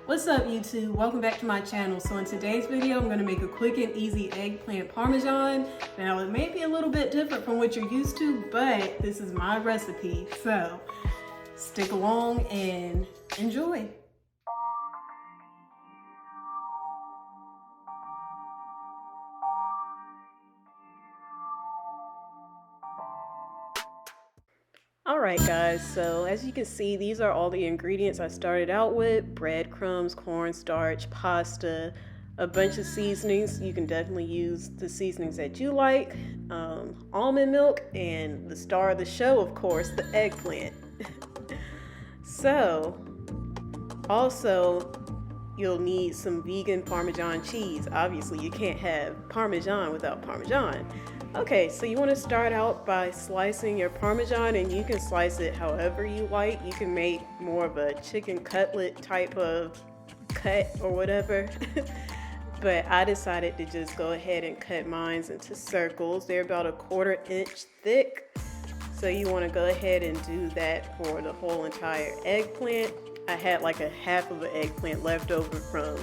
What's up YouTube? Welcome back to my channel. So in today's video, I'm going to make a quick and easy eggplant parmesan. Now it may be a little bit different from what you're used to, but this is my recipe. So stick along and enjoy. Alright guys, so as you can see, these are all the ingredients I started out with. Breadcrumbs, cornstarch, pasta, a bunch of seasonings. You can definitely use the seasonings that you like. Almond milk, and the star of the show, of course, the eggplant. So, also, you'll need some vegan Parmesan cheese. Obviously, you can't have Parmesan without Parmesan. Okay, so you want to start out by slicing your Parmesan, and you can slice it however you like. You can make more of a chicken cutlet type of cut or whatever. But I decided to just go ahead and cut mine into circles. They're about 1/4 inch thick. So you want to go ahead and do that for the whole entire eggplant. I had like a half of an eggplant left over from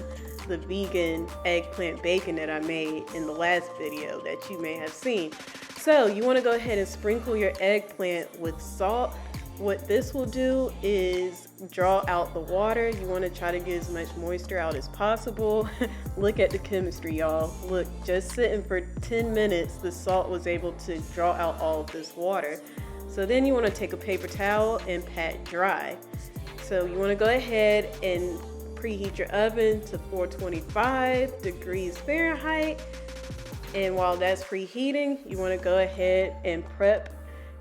the vegan eggplant bacon that I made in the last video that you may have seen. So you want to go ahead and sprinkle your eggplant with salt. What this will do is draw out the water. You want to try to get as much moisture out as possible. Look at the chemistry, y'all. Look, just sitting for 10 minutes, the salt was able to draw out all of this water. So then you want to take a paper towel and pat dry. So you want to go ahead and preheat your oven to 425 degrees Fahrenheit. And while that's preheating, you want to go ahead and prep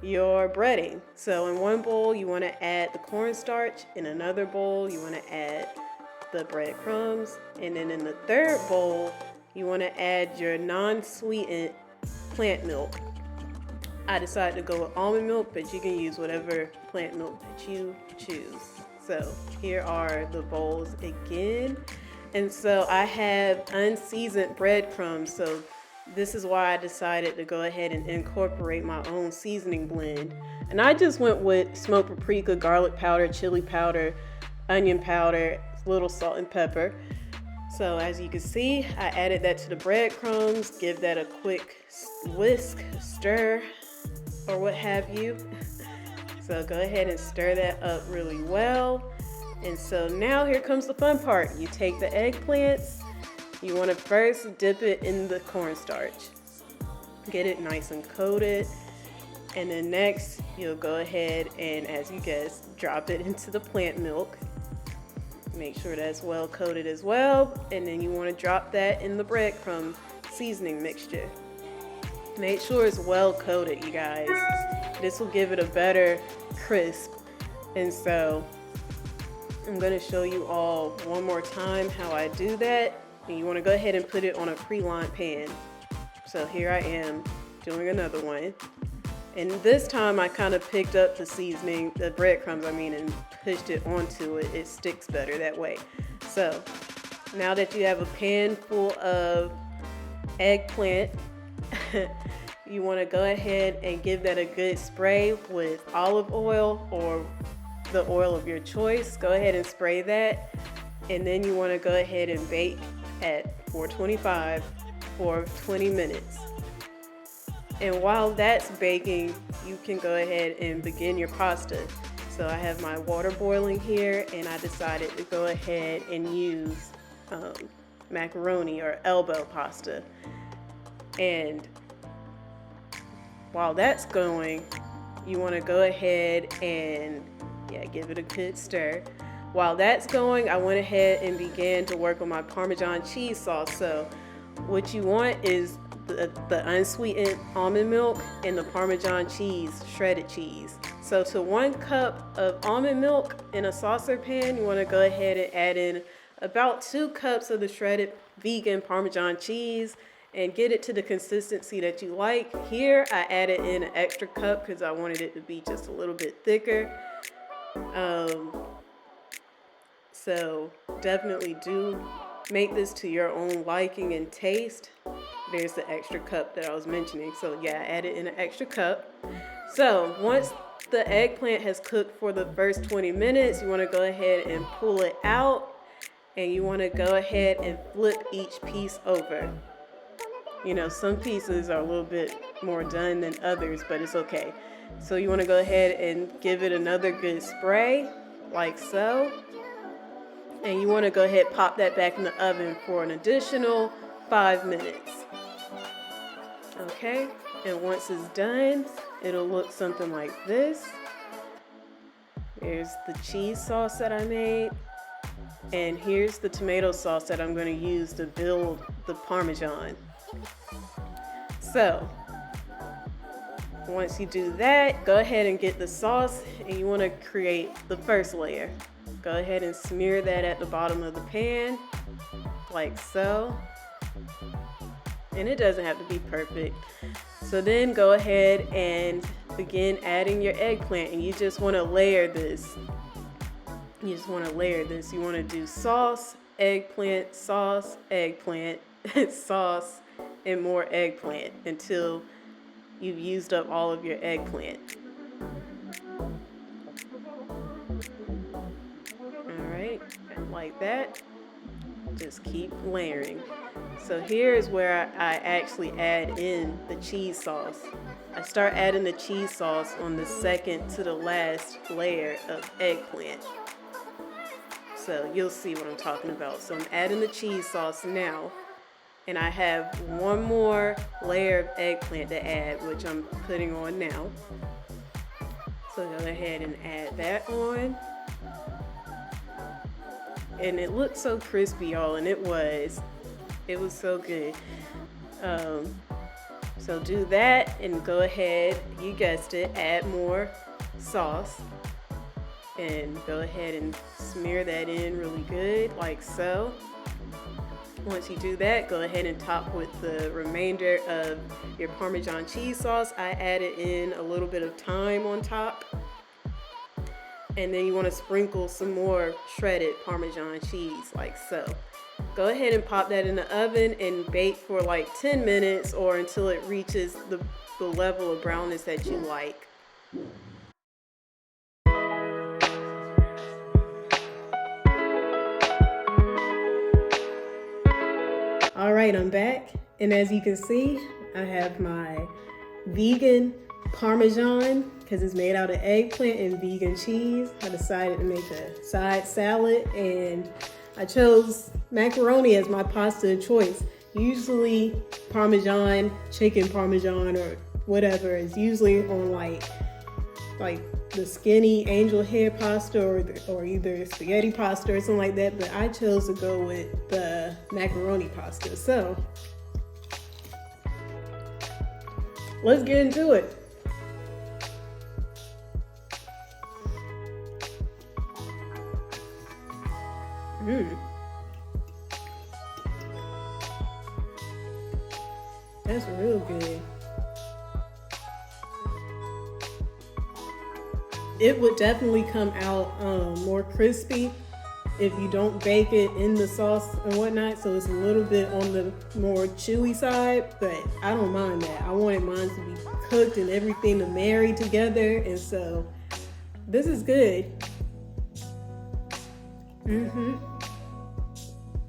your breading. So in one bowl, you want to add the cornstarch. In another bowl, you want to add the breadcrumbs. And then in the third bowl, you want to add your non-sweetened plant milk. I decided to go with almond milk, but you can use whatever plant milk that you choose. So here are the bowls again. And so I have unseasoned breadcrumbs. So this is why I decided to go ahead and incorporate my own seasoning blend. And I just went with smoked paprika, garlic powder, chili powder, onion powder, a little salt and pepper. So as you can see, I added that to the breadcrumbs. Give that a quick whisk, stir, or what have you. So go ahead and stir that up really well. And so now here comes the fun part. You take the eggplants. You want to first dip it in the cornstarch. Get it nice and coated. And then next, you'll go ahead and, as you guessed, drop it into the plant milk. Make sure that's well coated as well. And then you want to drop that in the breadcrumb seasoning mixture. Make sure it's well coated, you guys. This will give it a better crisp. And so I'm going to show you all one more time how I do that. And you want to go ahead and put it on a pre-lined pan. So here I am doing another one. And this time I kind of picked up the seasoning, the breadcrumbs and pushed it onto it. It sticks better that way. So now that you have a pan full of eggplant, you want to go ahead and give that a good spray with olive oil or the oil of your choice. Go ahead and spray that. And then you want to go ahead and bake at 425 for 20 minutes. And while that's baking, you can go ahead and begin your pasta. So I have my water boiling here, and I decided to go ahead and use macaroni or elbow pasta. And while that's going, you want to go ahead and give it a good stir. While that's going, I went ahead and began to work on my Parmesan cheese sauce. So what you want is the unsweetened almond milk and the Parmesan cheese, shredded cheese. So to 1 cup of almond milk in a saucer pan, you want to go ahead and add in about 2 cups of the shredded vegan Parmesan cheese and get it to the consistency that you like. Here I added in an extra cup because I wanted it to be just a little bit thicker. So definitely do make this to your own liking and taste. There's the extra cup that I was mentioning. So yeah, I added in an extra cup. So once the eggplant has cooked for the first 20 minutes, you want to go ahead and pull it out and you want to go ahead and flip each piece over. You know, some pieces are a little bit more done than others, but it's okay. So you want to go ahead and give it another good spray, like so. And you want to go ahead and pop that back in the oven for an additional 5 minutes. Okay, and once it's done, it'll look something like this. Here's the cheese sauce that I made. And here's the tomato sauce that I'm going to use to build the Parmesan. So, once you do that, go ahead and get the sauce, and you want to create the first layer. Go ahead and smear that at the bottom of the pan, like so. And it doesn't have to be perfect. So then go ahead and begin adding your eggplant, and you just want to layer this. You just want to layer this. You want to do sauce, eggplant, sauce, eggplant, sauce, and more eggplant until you've used up all of your eggplant. All right, like that. Just keep layering. So here is where I actually add in the cheese sauce. I start adding the cheese sauce on the second to the last layer of eggplant. So you'll see what I'm talking about. So I'm adding the cheese sauce now. And I have one more layer of eggplant to add, which I'm putting on now. So go ahead and add that on. And it looked so crispy, y'all, and it was so good. So do that and go ahead, you guessed it, add more sauce. And go ahead and smear that in really good, like so. Once you do that, go ahead and top with the remainder of your Parmesan cheese sauce. I added in a little bit of thyme on top. And then you want to sprinkle some more shredded Parmesan cheese, like so. Go ahead and pop that in the oven and bake for like 10 minutes or until it reaches the level of brownness that you like. All right, I'm back, and as you can see, I have my vegan Parmesan because it's made out of eggplant and vegan cheese. I decided to make a side salad, and I chose macaroni as my pasta of choice. Usually Parmesan, chicken Parmesan, or whatever is usually on like the skinny angel hair pasta or either spaghetti pasta or something like that, but I chose to go with the macaroni pasta. So let's get into it. That's real good. It would definitely come out more crispy if you don't bake it in the sauce and whatnot, so it's a little bit on the more chewy side, but I don't mind that. I wanted mine to be cooked and everything to marry together, and so this is good.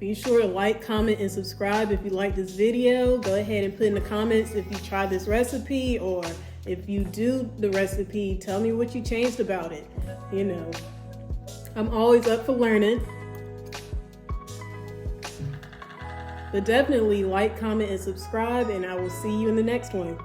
Be sure to like, comment, and subscribe if you like this video. Go ahead and put in the comments if you try this recipe, or if you do the recipe, tell me what you changed about it. You know, I'm always up for learning. But definitely like, comment, and subscribe, and I will see you in the next one.